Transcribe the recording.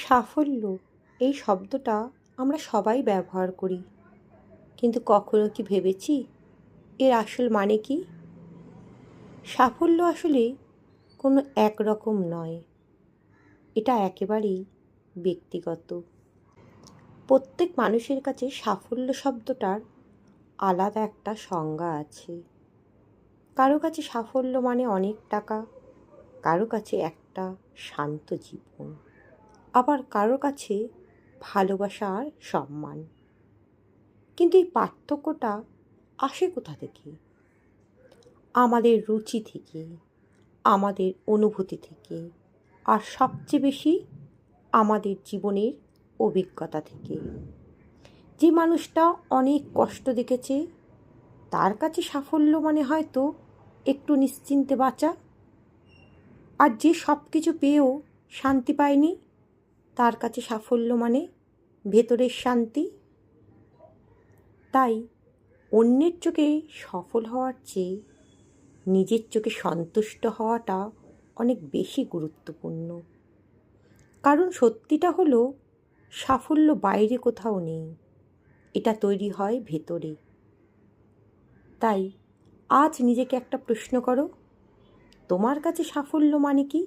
সাফল্য এই শব্দটা আমরা সবাই ব্যবহার করি, কিন্তু কখনো কি ভেবেছি এর আসল মানে কি? সাফল্য আসলে কোনো একরকম নয়, এটা একেবারেই ব্যক্তিগত। প্রত্যেক মানুষের কাছে সাফল্য শব্দটার আলাদা একটা সংজ্ঞা আছে। কারো কাছে সাফল্য মানে অনেক টাকা, কারো কাছে একটা শান্ত জীবন, আবার কারো কাছে ভালোবাসা আর সম্মান। কিন্তু এই পার্থক্যটা আসে কোথা থেকে? আমাদের রুচি থেকে, আমাদের অনুভূতি থেকে, আর সবচেয়ে বেশি আমাদের জীবনের অভিজ্ঞতা থেকে। যে মানুষটা অনেক কষ্ট দেখেছে তার কাছে সাফল্য মানে হয়তো একটু নিশ্চিন্তে বাঁচা, আর যে সব কিছু পেয়েও শান্তি পায়নি তার কাছে সাফল্য মানে ভেতরের শান্তি। তাই অন্যের চোখে সফল হওয়ার চেয়ে নিজের চোখে সন্তুষ্ট হওয়াটা অনেক বেশি গুরুত্বপূর্ণ। কারণ সত্যিটা হলো, সাফল্য বাইরে কোথাও নেই, এটা তৈরি হয় ভেতরে। তাই আজ নিজেকে একটা প্রশ্ন করো, তোমার কাছে সাফল্য মানে কি?